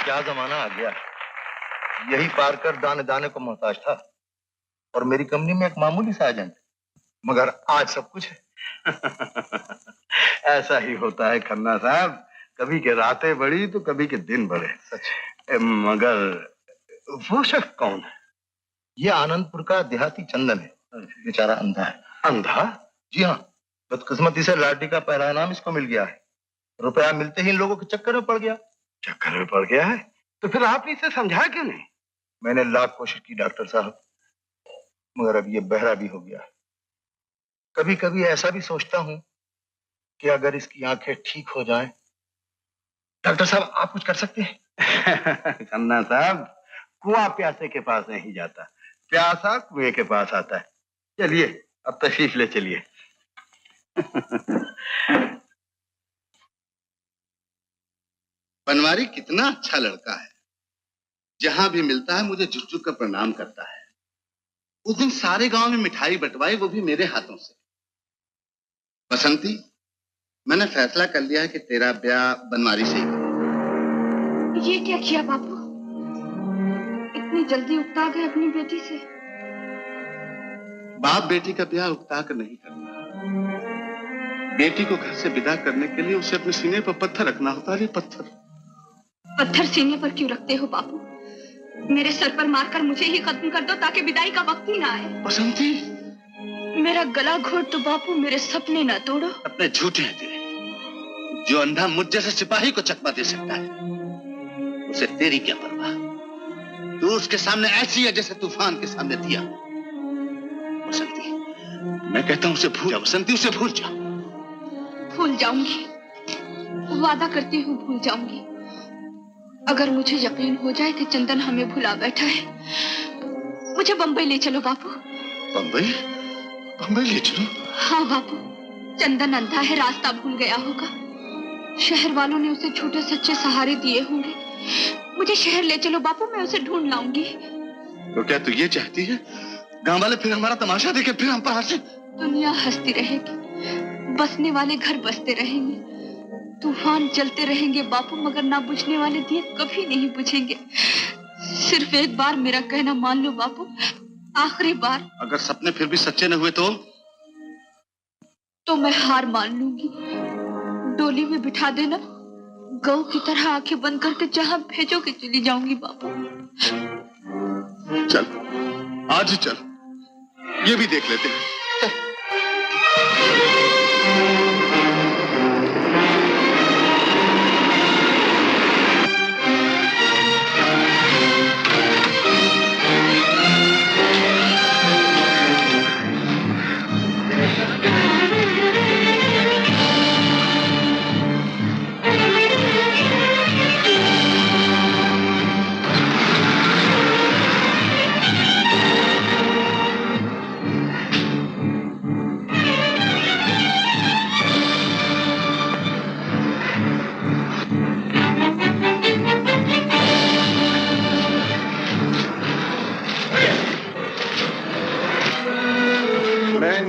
क्या जमाना आ गया। यही पार कर दाने दाने को मोहताज था और मेरी कंपनी में एक मामूली सा एजेंट, मगर आज सब कुछ है। ऐसा ही होता है खन्ना साहब, कभी के रातें बड़ी तो कभी के दिन बड़े। सच। मगर वो शख्स कौन है? ये आनंदपुर का देहाती चंदन है, बेचारा अंधा है। अंधा? जी हाँ, बदकिस्मती से लाठी का पहला इनाम इसको मिल गया है। रुपया मिलते ही इन लोगों के चक्कर में पड़ गया। चक्कर में पड़ गया है? तो फिर आपने इसे समझाया क्यों नहीं? मैंने लाख कोशिश की डॉक्टर साहब, मगर अब ये बहरा भी हो गया है। कभी कभी ऐसा भी सोचता हूँ कि अगर इसकी आंखें ठीक हो जाएं। डॉक्टर साहब, आप कुछ कर सकते हैं? खन्ना साहब, कुआं प्यासे के पास नहीं जाता, प्यासा कुएं के पास आता है। चलिए अब तशरीफ ले चलिए। बनवारी कितना अच्छा लड़का है, जहां भी मिलता है मुझे झुक झुक कर प्रणाम करता है। उस दिन सारे गांव में मिठाई बंटवाई, वो भी मेरे हाथों से। बसंती, मैंने फैसला कर लिया है कि तेरा ब्याह बनवारी से ही करूं। ये क्या किया बापू? इतनी जल्दी उकता गए अपनी बेटी से? बाप बेटी का ब्याह उकता कर नहीं करता। बेटी को घर से विदा करने के लिए उसे अपने सीने पर पत्थर रखना होता है। पत्थर पत्थर सीने पर क्यों रखते हो बापू? मेरे सर पर मारकर मुझे ही खत्म कर दो ताकि विदाई का वक्त ही ना आए। बसंती, मेरा गला घोट तो बापू, मेरे सपने ना तोड़ो। अपने झूठे हैं तेरे। जो अंधा मुझ जैसे सिपाही को चकमा दे सकता है, उसे तेरी क्या परवाह? तू उसके सामने ऐसी है जैसे तूफान के सामने दिया। बसंती, मैं कहता हूं उसे भूल जा। बसंती, उसे भूल जा। भूल जाऊंगी, वादा करती हूँ भूल जाऊंगी। अगर मुझे यकीन हो जाए कि चंदन हमें भुला बैठा है, मुझे बंबई ले चलो बापू। बंबई? बंबई ले चलो? हाँ बापू, चंदन अंधा है, रास्ता भूल गया होगा। शहर वालों ने उसे झूठे सच्चे सहारे दिए होंगे। मुझे शहर ले चलो बापू, मैं उसे ढूंढ लाऊंगी। तो क्या तू ये चाहती है गांव वाले फिर हमारा तमाशा देखे, फिर हम पर हंसे? दुनिया हंसती रहेगी, बसने वाले घर बसते रहेंगे, तूफान चलते रहेंगे बापू, मगर ना बुझने वाले दिए कभी नहीं बुझेंगे। सिर्फ एक बार मेरा कहना मान लो बापू, आखिरी बार। अगर सपने फिर भी सच्चे न हुए तो मैं हार मान लूंगी। डोली में बिठा देना, गऊ की तरह आंखें बंद करके जहां भेजोगे चली जाऊंगी बापू। चल, आज ही चल, ये भी देख लेते हैं।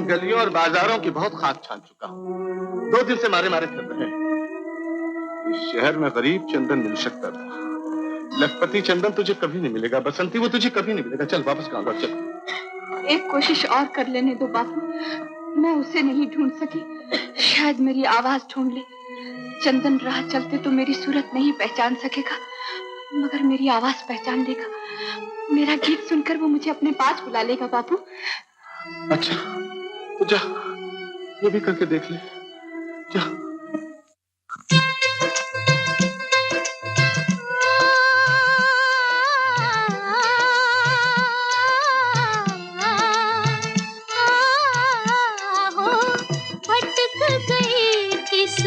गलियों और बाजारों की बहुत खाक छान चुका हूँ। 2 दिन से मारे मारे फिर रहे हैं। इस शहर में गरीब चंदन मिल सकता था, लखपति चंदन तुझे कभी नहीं मिलेगा। बसंती, वो तुझे कभी नहीं मिलेगा। चल वापस गाँव लौट चल। एक कोशिश और कर लेने दो बापू, मैं उसे नहीं ढूंढ सकी, शायद मेरी आवाज ढूंढ ले। चंदन राह चलते तो मेरी सूरत नहीं पहचान सकेगा, मगर मेरी आवाज पहचान लेगा। मेरा गीत सुनकर वो मुझे अपने पास बुला लेगा बापू। अच्छा, तो जा, ये भी करके देख ले। जा। भटक गई किस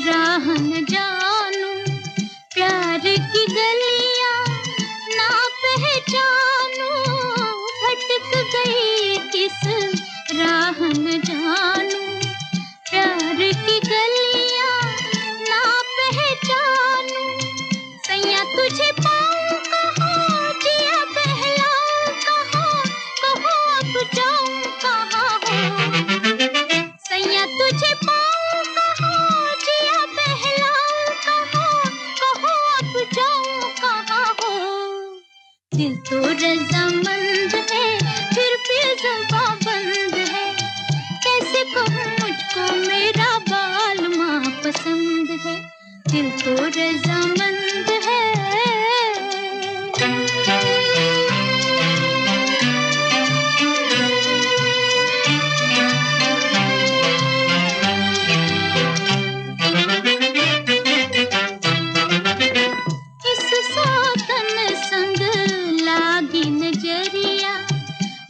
राह न जानूं, प्यार की गलियां ना पहचानूं। भटक गई किस राह न जानूं, प्यार की गलियां ना पहचानूं। सैया तुझे पाऊं कहाँ, जिया बहलाऊं कहाँ, कहाँ अब जाऊं कहाँ हो। सैया तुझे पाऊं कहाँ, जिया बहलाऊं कहाँ, कहाँ अब जाऊं कहाँ। दिल तो रजामंद है फिर भी जुबां बंद है। कैसे कहूँ मुझको मेरा बालमा पसंद है, दिल तो रजामंद है।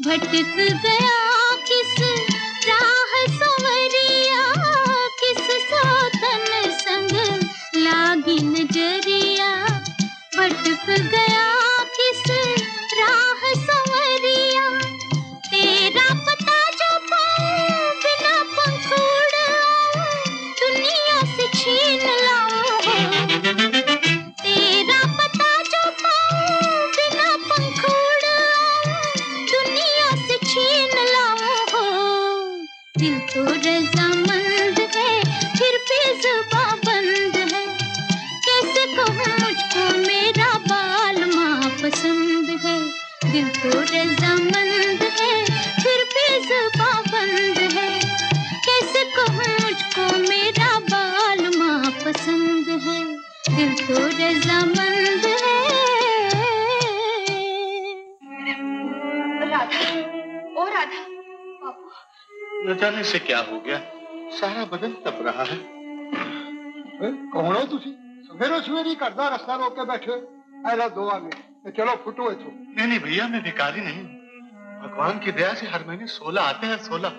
भटक गया किस राह संवरिया, किस सौतन संग लागी नजरिया। भटक गया किस राह संवरिया, तेरा पता जो पाऊं बिना पंख उड़ाऊं दुनिया से छीन लाऊं। तेरा पता जो पाऊं बिना पंख छीन लाऊं। दिल तो रजामंद है फिर भी जुबां बंद है। कैसे कहूँ मुझको मेरा बालमा पसंद है, दिल तो रजामंद है फिर भी जुबां बंद है। कैसे कहूँ मुझको मेरा बालमा पसंद है, दिल तो रजामंद है। राधा, न जाने से क्या हो गया, सारा बदन तप रहा है। कौन हो तुसी? सवेरे सवेरे करदा रास्ता रोक के बैठे। ऐला दो आगे चलो फुटो इथों। नहीं भैया, मैं भिखारी नहीं हूँ। भगवान की दया से हर महीने 16 आते हैं। 16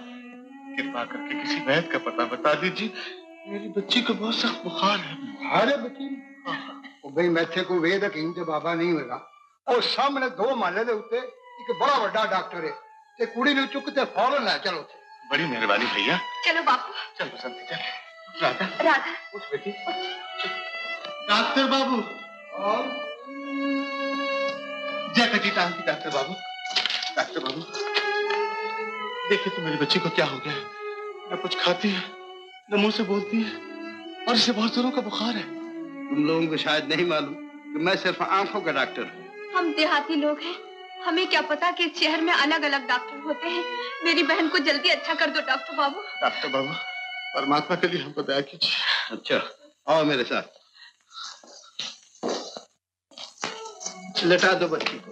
कृपा करके किसी वैद्य का पता बता दीजिए, मेरी बच्ची को बहुत सख्त बुखार है। अरे बच्ची भाई मैथे को वेद हकीम ते बाबा नहीं होगा। और सामने 2 महल्ले दे उत्ते एक बड़ा बड़ा डॉक्टर है ते कुड़ी नु चुक ते फौरन ले चलो। बड़ी मेहरबानी भैया। चलो बापू। चल बसंती चल। राधा, राधा उठ बेटी। डॉक्टर बाबू। और जय कटी टांग की डॉक्टर बाबू। डॉक्टर बाबू देखिए तो मेरी बच्ची को क्या हो गया है। न कुछ खाती है, न मुंह से बोलती है, और इसे बहुत जोरों का बुखार है। तुम लोगों को शायद नहीं मालूम कि मैं सिर्फ आंखों का डॉक्टर हूँ। हम देहाती लोग हैं, हमें क्या पता कि इस शहर में अलग अलग डॉक्टर होते हैं। मेरी बहन को जल्दी अच्छा कर दो डॉक्टर बाबू। डॉक्टर बाबू, परमात्मा के लिए हमको दया कीजिए। अच्छा आओ मेरे साथ। लेटा दो बच्ची को।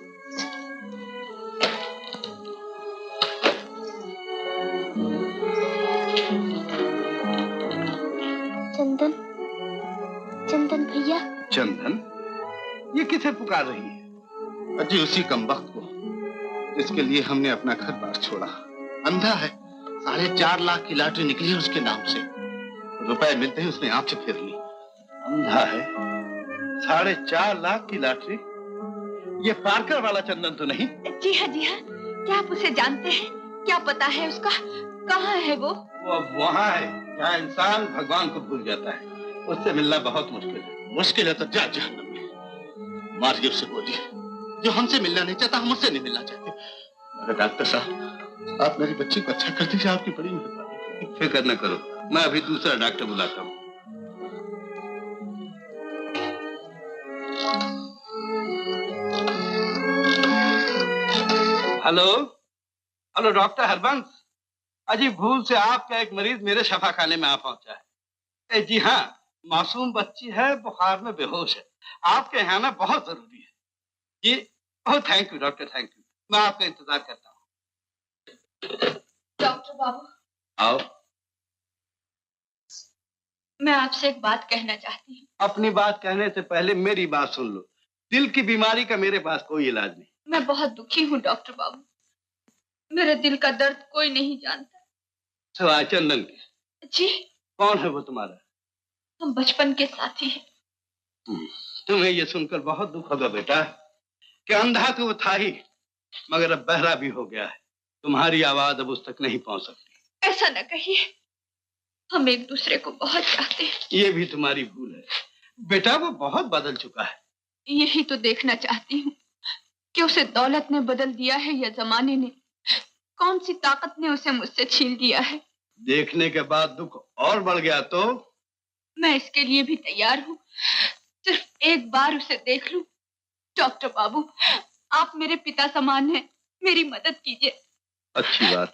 चंदन, चंदन भैया। चंदन, ये किसे पुकार रही है? अजी उसी कमबख्त को जिसके लिए हमने अपना घर बार छोड़ा। अंधा है, 4.5 लाख की लॉटरी निकली है उसके नाम से। रुपए मिलते ही उसने आंखें फेर ली। अंधा है, 4.5 लाख की लॉटरी? ये पार्कर वाला चंदन तो नहीं? जी हाँ जी हाँ। क्या आप उसे जानते हैं? क्या पता है उसका? कहाँ है वो? अब वहाँ है जहाँ इंसान भगवान को भूल जाता है। उससे मिलना बहुत मुश्किल है। मुश्किल है तो जा जहन्नम में। मारिए उसे, बोलिए जो हमसे मिलना नहीं चाहता हम उससे नहीं मिलना चाहते। अरे डॉक्टर साहब, आप मेरी बच्ची को अच्छा कर दीजिए, आपकी बड़ी मेहरबानी। फिक्र न करो, मैं अभी दूसरा डॉक्टर बुलाता हूँ। Hello hello doctor Harbans. अजी भूल से आपका एक मरीज मेरे शफाखाने में आ पहुंचा है। जी हाँ, मासूम बच्ची है, बुखार में बेहोश है। आपके यहाँ आना बहुत जरूरी है। जी oh thank you doctor, thank you. मैं आपका इंतजार करता हूँ। डॉक्टर बाबू, आओ। मैं आपसे एक बात कहना चाहती हूँ। अपनी बात कहने से पहले मेरी बात सुन लो। दिल की बीमारी का मेरे पास कोई इलाज नहीं। मैं बहुत दुखी हूँ डॉक्टर बाबू। मेरे दिल का दर्द कोई नहीं जानता सिवाय चंदन के। जी। कौन है वो तुम्हारा? हम बचपन के साथी हैं। तुम्हें ये सुनकर बहुत दुख होगा बेटा कि अंधा तो वो था ही, मगर अब बहरा भी हो गया है। तुम्हारी आवाज अब उस तक नहीं पहुंच सकती। ऐसा न कहिए, हम एक दूसरे को बहुत चाहते हैं। ये भी तुम्हारी भूल है बेटा, वो बहुत बदल चुका है। यही तो देखना चाहती हूँ कि उसे दौलत ने बदल दिया है या जमाने ने। कौन सी ताकत ने उसे मुझसे छीन लिया है। देखने के बाद दुख और बढ़ गया तो? मैं इसके लिए भी तैयार हूँ, सिर्फ एक बार उसे देख लूं। डॉक्टर बाबू, आप मेरे पिता समान हैं, मेरी मदद कीजिए। अच्छी बात,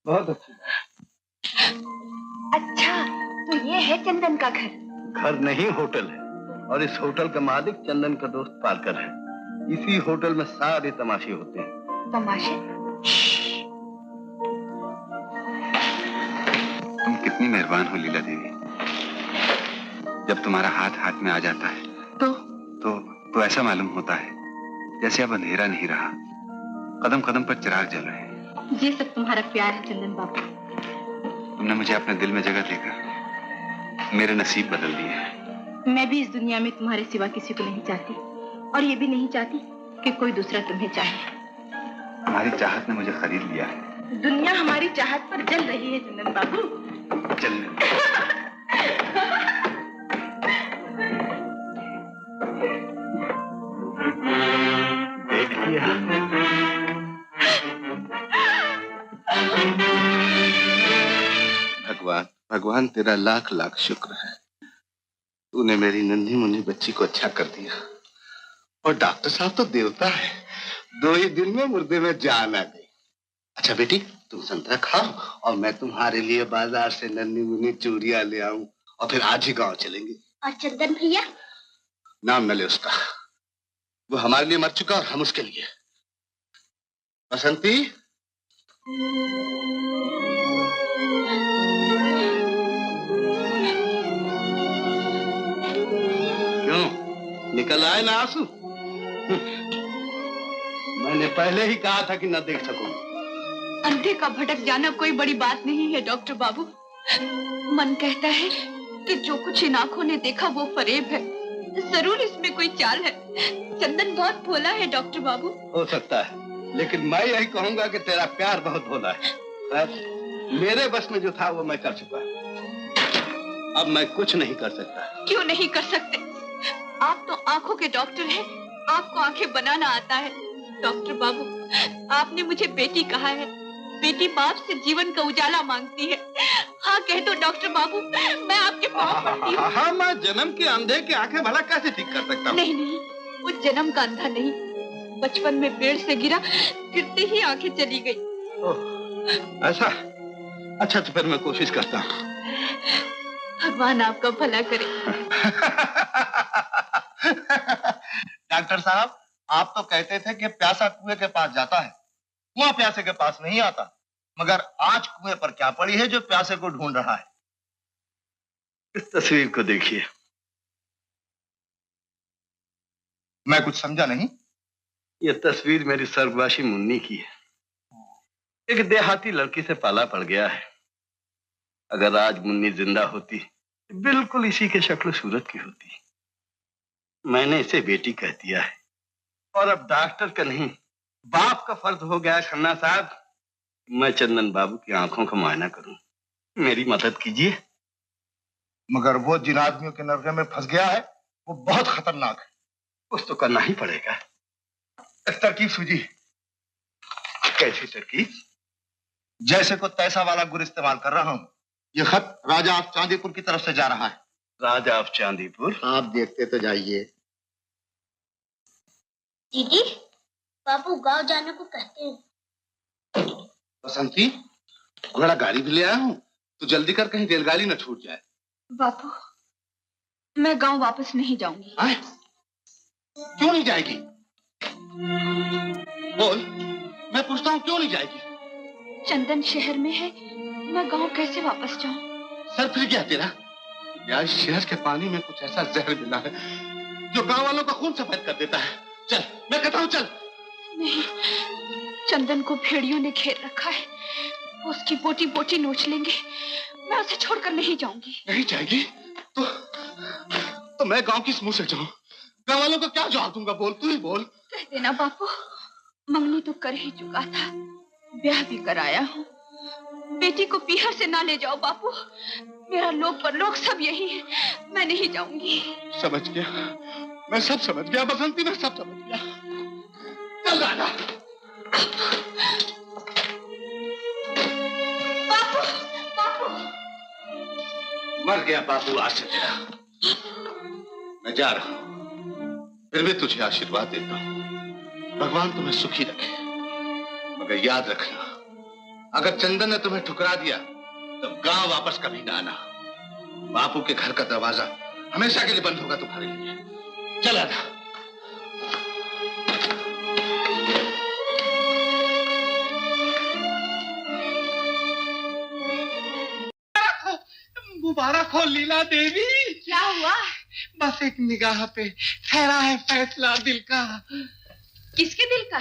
बहुत अच्छी बात। अच्छा, तो ये है चंदन का घर? घर नहीं, होटल है, और इस होटल का मालिक चंदन का दोस्त पालकर है। इसी होटल में सारे तमाशे होते हैं। तमाशे? तुम कितनी मेहरबान हो लीला देवी। जब तुम्हारा हाथ हाथ में आ जाता है तो ऐसा मालूम होता है जैसे अब अंधेरा नहीं रहा, कदम कदम पर चिराग जल रहे हैं। ये सब तुम्हारा प्यार है चंदन बाबू। तुमने मुझे अपने दिल में जगह देकर मेरे नसीब बदल दिए। मैं भी इस दुनिया में तुम्हारे सिवा किसी को नहीं चाहती, और ये भी नहीं चाहती कि कोई दूसरा तुम्हें चाहे। हमारी चाहत ने मुझे खरीद लिया है। दुनिया हमारी चाहत पर जल रही है चंदन बाबू। चलने भगवान भगवान तेरा लाख लाख शुक्र है, तूने मेरी नन्ही मुन्नी बच्ची को अच्छा कर दिया। और डॉक्टर साहब तो देवता है, 2 ही दिन में मुर्दे में जान आ गई। अच्छा बेटी, तुम संतरा खाओ और मैं तुम्हारे लिए बाजार से नन्ही मुन्नी चूड़ियां ले आऊं, और फिर आज ही गांव चलेंगे। और चंदन भैया? नाम न ले उसका, वो हमारे लिए मर चुका और हम उसके लिए। बसंती, क्यों, निकल आए ना आंसू? मैंने पहले ही कहा था कि न देख सकूंगा। अंधे का भटक जाना कोई बड़ी बात नहीं है डॉक्टर बाबू। मन कहता है कि जो कुछ इन आंखों ने देखा वो फरेब है। जरूर इसमें कोई चाल है। चंदन बहुत भोला है डॉक्टर बाबू। हो सकता है, लेकिन मैं यही कहूंगा कि तेरा प्यार बहुत भोला है। मेरे बस में जो था वो मैं कर चुका, अब मैं कुछ नहीं कर सकता। क्यों नहीं कर सकते? आप तो आंखों के डॉक्टर हैं, आपको आंखें बनाना आता है। डॉक्टर बाबू, आपने मुझे बेटी कहा है, बेटी बाप से जीवन का उजाला मांगती है। हाँ कह दो डॉक्टर बाबू, मैं आपके पाँव पड़ती हूँ। हाँ, मैं जन्म के अंधे की आंखें भला कैसे ठीक कर सकता हूँ? नहीं नहीं, वो जन्म का अंधा नहीं, बचपन में पेड़ से गिरा, गिरते ही आंखें चली गई। ऐसा? अच्छा, तो फिर मैं कोशिश करता हूँ। भगवान आपका भला करे। डॉक्टर साहब, आप तो कहते थे कि प्यासा कुएं के पास जाता है, कुआं प्यासे के पास नहीं आता, मगर आज कुएं पर क्या पड़ी है जो प्यासे को ढूंढ रहा है? इस तस्वीर को देखिए। मैं कुछ समझा नहीं। ये तस्वीर मेरी स्वर्गवासी मुन्नी की है। एक देहाती लड़की से पाला पड़ गया है। अगर आज मुन्नी जिंदा होती, बिल्कुल इसी के शक्ल सूरत की होती। मैंने इसे बेटी कह दिया है, और अब डॉक्टर का नहीं, बाप का फर्ज हो गया है खन्ना साहब, मैं चंदन बाबू की आंखों का मुआयना करूं। मेरी मदद कीजिए। मगर वो जिन आदमियों के नरके में फंस गया है वो बहुत खतरनाक है। कुछ तो करना ही पड़ेगा। एक तरकीब सूझी। कैसी तरकीब? जैसे को तैसा वाला गुर इस्तेमाल कर रहा हूँ। ये खत राजा ऑफ चांदीपुर की तरफ से जा रहा है। राजा ऑफ चांदीपुर? आप देखते तो जाइए। दीदी, बाबू गांव जाने को कहते हैं। बसंती, घोड़ा गाड़ी भी ले आया हूँ, तो जल्दी कर, कहीं रेलगाड़ी न छूट जाए। बापू, मैं गांव वापस नहीं जाऊंगी। आए? क्यों नहीं जाएगी? बोल, मैं पूछता हूँ क्यों नहीं जाएगी? चंदन शहर में है, मैं गांव कैसे वापस जाऊं? सर फिर गया तेरा? यार, शहर के पानी में कुछ ऐसा जहर मिला है जो गांव वालों का खून सफेद कर देता है। चल, मैं कहता हूँ चल। नहीं, चंदन को भेड़ियों ने घेर रखा है, वो उसकी बोटी बोटी नोच लेंगे। मैं उसे छोड़कर नहीं जाऊंगी। नहीं जाएगी तो मैं गांव किस मुंह से जाऊं? गांव वालों को क्या जवाब दूंगा? बोल, तू ही बोल। कह देना बापू, मंगनी तो कर ही चुका था, ब्याह भी कराया हूँ। बेटी को पीहर से ना ले जाओ बापू, मेरा लोग पर लोग सब यही है, मैं नहीं जाऊंगी। समझ गया, मैं सब समझ गया बसंती, मैं सब समझ गया। चल राजा। बापू, बापू। मर गया बापू आज से तेरा। मैं जा रहा हूं, फिर भी तुझे आशीर्वाद देता हूं। भगवान तुम्हें सुखी रखे, मगर याद रखना, अगर चंदन ने तुम्हें ठुकरा दिया तो गांव वापस कभी ना आना। बापू के घर का दरवाजा हमेशा के लिए बंद होगा तुम्हारे लिए। चल आना। मुबारक हो लीला देवी। क्या हुआ? बस एक निगाह पे ठहरा है फैसला दिल का। किसके दिल का?